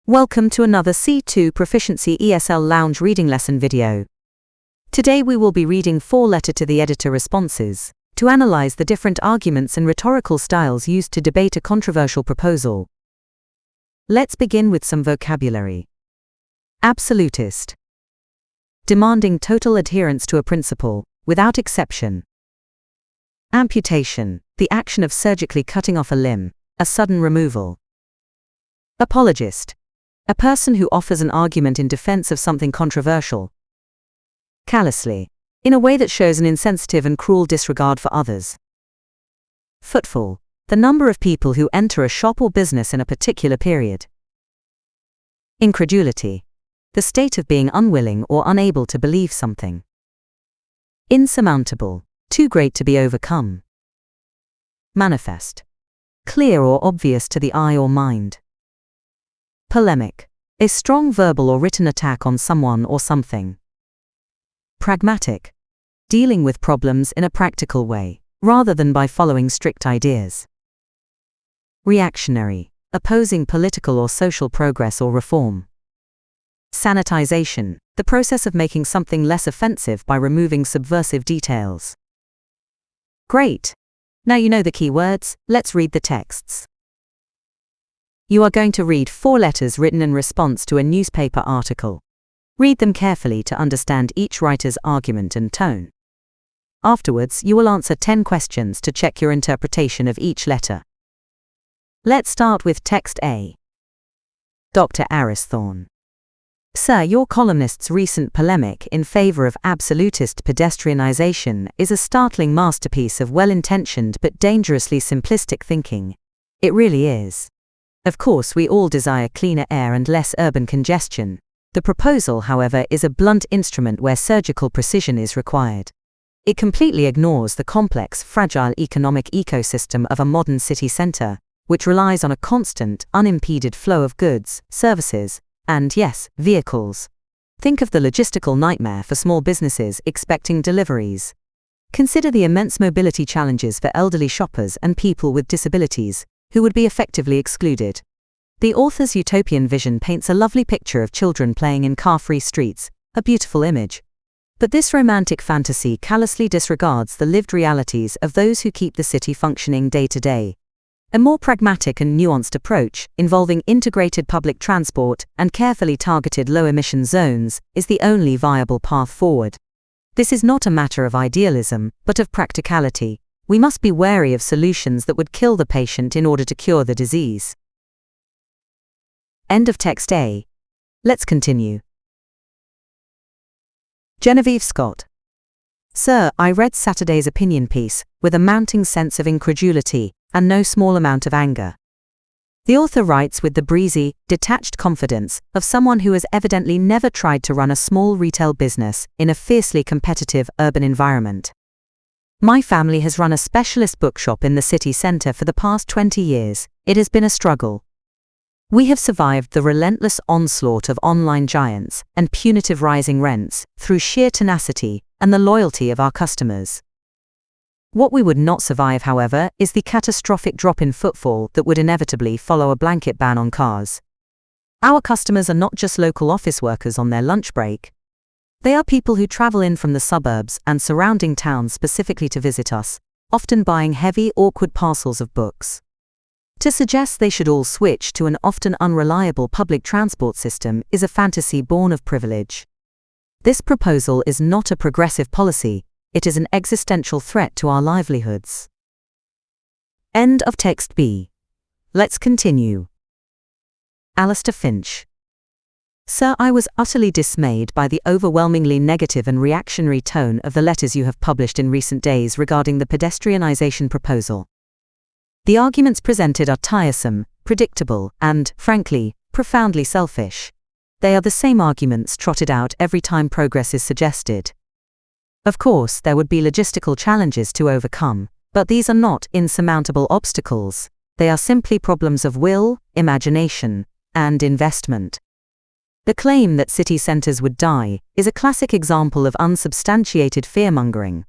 Welcome to another C2 Proficiency ESL-lounge reading lesson video. Today we will be reading 4 letter to the editor responses to analyze the different arguments and rhetorical styles used to debate a controversial proposal. Let's begin with some vocabulary. Absolutist. Demanding total adherence to a principle, without exception. Amputation, the action of surgically cutting off a limb, a sudden removal. Apologist. A person who offers an argument in defense of something controversial. Callously. In a way that shows an insensitive and cruel disregard for others. Footfall. The number of people who enter a shop or business in a particular period. Incredulity. The state of being unwilling or unable to believe something. Insurmountable. Too great to be overcome. Manifest. Clear or obvious to the eye or mind. Polemic. A strong verbal or written attack on someone or something. Pragmatic. Dealing with problems in a practical way, rather than by following strict ideas. Reactionary. Opposing political or social progress or reform. Sanitization. The process of making something less offensive by removing subversive details. Great! Now you know the key words, let's read the texts. You are going to read 4 letters written in response to a newspaper article. Read them carefully to understand each writer's argument and tone. Afterwards, you will answer 10 questions to check your interpretation of each letter. Let's start with text A. Dr. Aristhorn. Sir, your columnist's recent polemic in favor of absolutist pedestrianization is a startling masterpiece of well-intentioned but dangerously simplistic thinking. It really is. Of course, we all desire cleaner air and less urban congestion. The proposal, however, is a blunt instrument where surgical precision is required. It completely ignores the complex, fragile economic ecosystem of a modern city center, which relies on a constant, unimpeded flow of goods, services, and, yes, vehicles. Think of the logistical nightmare for small businesses expecting deliveries. Consider the immense mobility challenges for elderly shoppers and people with disabilities, who would be effectively excluded. The author's utopian vision paints a lovely picture of children playing in car-free streets, a beautiful image. But this romantic fantasy callously disregards the lived realities of those who keep the city functioning day to day. A more pragmatic and nuanced approach, involving integrated public transport and carefully targeted low-emission zones, is the only viable path forward. This is not a matter of idealism, but of practicality. We must be wary of solutions that would kill the patient in order to cure the disease. End of text A. Let's continue. Genevieve Scott. Sir, I read Saturday's opinion piece with a mounting sense of incredulity and no small amount of anger. The author writes with the breezy, detached confidence of someone who has evidently never tried to run a small retail business in a fiercely competitive urban environment. My family has run a specialist bookshop in the city center for the past 20 years. It has been a struggle. We have survived the relentless onslaught of online giants and punitive rising rents through sheer tenacity and the loyalty of our customers. What we would not survive, however, is the catastrophic drop in footfall that would inevitably follow a blanket ban on cars. Our customers are not just local office workers on their lunch break. They are people who travel in from the suburbs and surrounding towns specifically to visit us, often buying heavy, awkward parcels of books. To suggest they should all switch to an often unreliable public transport system is a fantasy born of privilege. This proposal is not a progressive policy, it is an existential threat to our livelihoods. End of text B. Let's continue. Alistair Finch. Sir, I was utterly dismayed by the overwhelmingly negative and reactionary tone of the letters you have published in recent days regarding the pedestrianization proposal. The arguments presented are tiresome, predictable, and, frankly, profoundly selfish. They are the same arguments trotted out every time progress is suggested. Of course, there would be logistical challenges to overcome, but these are not insurmountable obstacles. They are simply problems of will, imagination, and investment. The claim that city centers would die is a classic example of unsubstantiated fearmongering.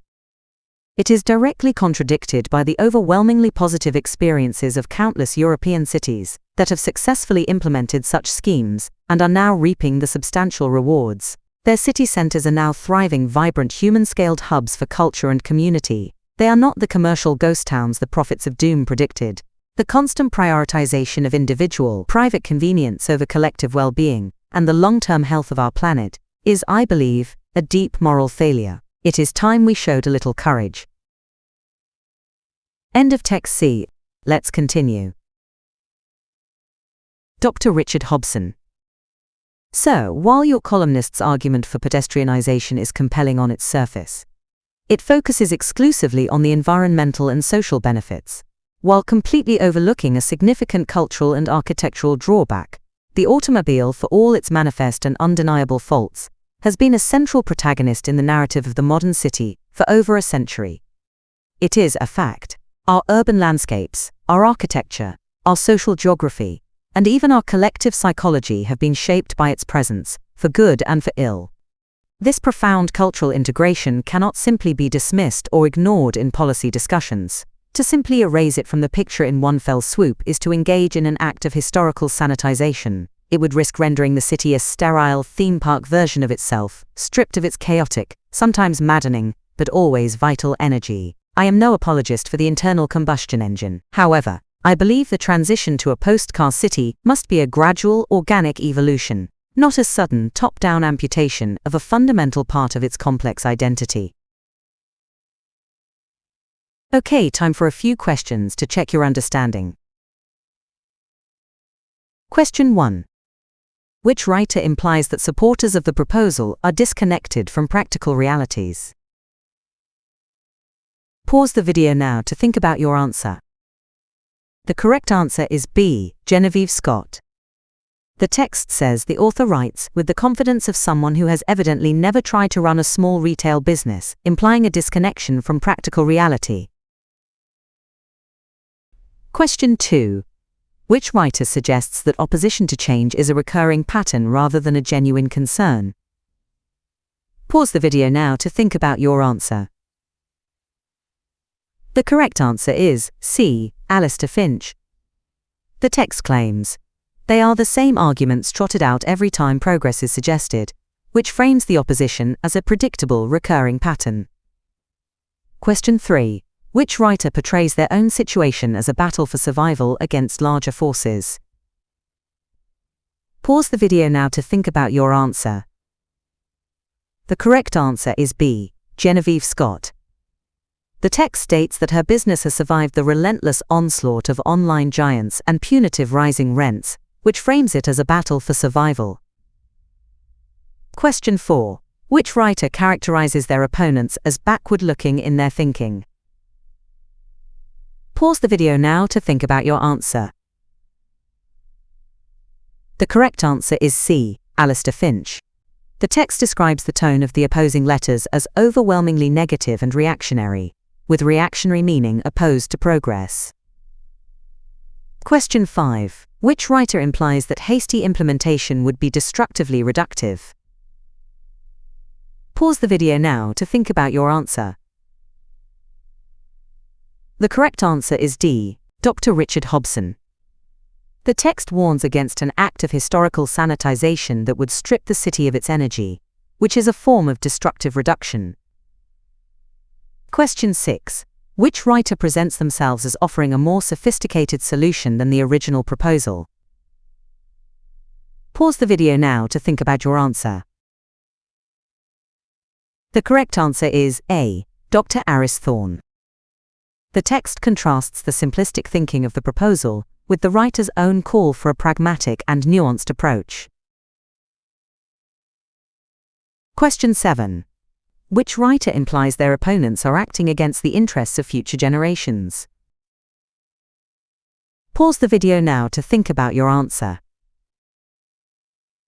It is directly contradicted by the overwhelmingly positive experiences of countless European cities that have successfully implemented such schemes and are now reaping the substantial rewards. Their city centers are now thriving, vibrant, human-scaled hubs for culture and community. They are not the commercial ghost towns the prophets of doom predicted. The constant prioritization of individual, private convenience over collective well-being and the long-term health of our planet is, I believe, a deep moral failure. It is time we showed a little courage. End of text C. Let's continue. Dr. Richard Hobson. So, while your columnist's argument for pedestrianization is compelling on its surface, it focuses exclusively on the environmental and social benefits, while completely overlooking a significant cultural and architectural drawback. The automobile, for all its manifest and undeniable faults, has been a central protagonist in the narrative of the modern city for over a century. It is a fact. Our urban landscapes, our architecture, our social geography, and even our collective psychology have been shaped by its presence, for good and for ill. This profound cultural integration cannot simply be dismissed or ignored in policy discussions. To simply erase it from the picture in one fell swoop is to engage in an act of historical sanitization. It would risk rendering the city a sterile theme park version of itself, stripped of its chaotic, sometimes maddening, but always vital energy. I am no apologist for the internal combustion engine. However, I believe the transition to a post-car city must be a gradual, organic evolution, not a sudden, top-down amputation of a fundamental part of its complex identity. Okay, time for a few questions to check your understanding. Question 1. Which writer implies that supporters of the proposal are disconnected from practical realities? Pause the video now to think about your answer. The correct answer is B. Genevieve Scott. The text says the author writes with the confidence of someone who has evidently never tried to run a small retail business, implying a disconnection from practical reality. Question 2. Which writer suggests that opposition to change is a recurring pattern rather than a genuine concern? Pause the video now to think about your answer. The correct answer is C. Alistair Finch. The text claims, they are the same arguments trotted out every time progress is suggested, which frames the opposition as a predictable recurring pattern. Question 3. Which writer portrays their own situation as a battle for survival against larger forces? Pause the video now to think about your answer. The correct answer is B. Genevieve Scott. The text states that her business has survived the relentless onslaught of online giants and punitive rising rents, which frames it as a battle for survival. Question 4. Which writer characterizes their opponents as backward-looking in their thinking? Pause the video now to think about your answer. The correct answer is C. Alistair Finch. The text describes the tone of the opposing letters as overwhelmingly negative and reactionary, with reactionary meaning opposed to progress. Question 5. Which writer implies that hasty implementation would be destructively reductive? Pause the video now to think about your answer. The correct answer is D. Dr. Richard Hobson. The text warns against an act of historical sanitization that would strip the city of its energy, which is a form of destructive reduction. Question 6. Which writer presents themselves as offering a more sophisticated solution than the original proposal? Pause the video now to think about your answer. The correct answer is A. Dr. Aris Thorne. The text contrasts the simplistic thinking of the proposal with the writer's own call for a pragmatic and nuanced approach. Question 7. Which writer implies their opponents are acting against the interests of future generations? Pause the video now to think about your answer.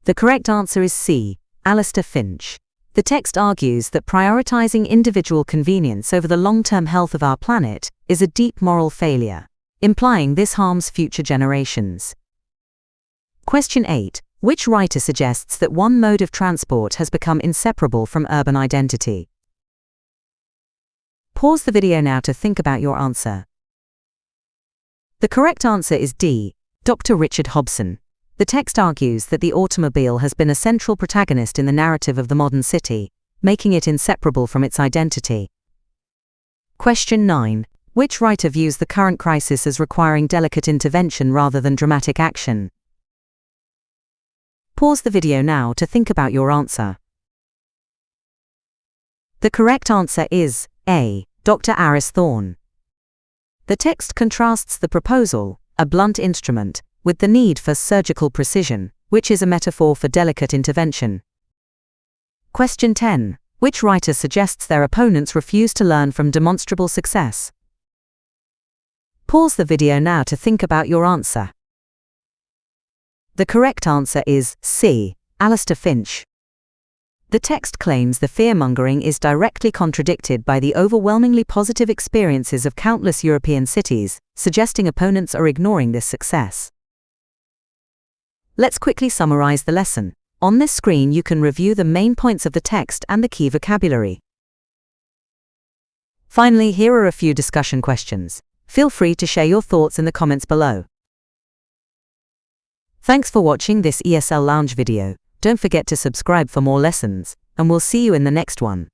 The correct answer is C. Alistair Finch. The text argues that prioritizing individual convenience over the long-term health of our planet is a deep moral failure, implying this harms future generations. Question 8. Which writer suggests that one mode of transport has become inseparable from urban identity? Pause the video now to think about your answer. The correct answer is D. Dr. Richard Hobson. The text argues that the automobile has been a central protagonist in the narrative of the modern city, making it inseparable from its identity. Question 9. Which writer views the current crisis as requiring delicate intervention rather than dramatic action? Pause the video now to think about your answer. The correct answer is A. Dr. Aris Thorne. The text contrasts the proposal, a blunt instrument, with the need for surgical precision, which is a metaphor for delicate intervention. Question 10. Which writer suggests their opponents refuse to learn from demonstrable success? Pause the video now to think about your answer. The correct answer is C. Alistair Finch. The text claims the fear-mongering is directly contradicted by the overwhelmingly positive experiences of countless European cities, suggesting opponents are ignoring this success. Let's quickly summarize the lesson. On this screen you can review the main points of the text and the key vocabulary. Finally, here are a few discussion questions. Feel free to share your thoughts in the comments below. Thanks for watching this ESL Lounge video. Don't forget to subscribe for more lessons, and we'll see you in the next one.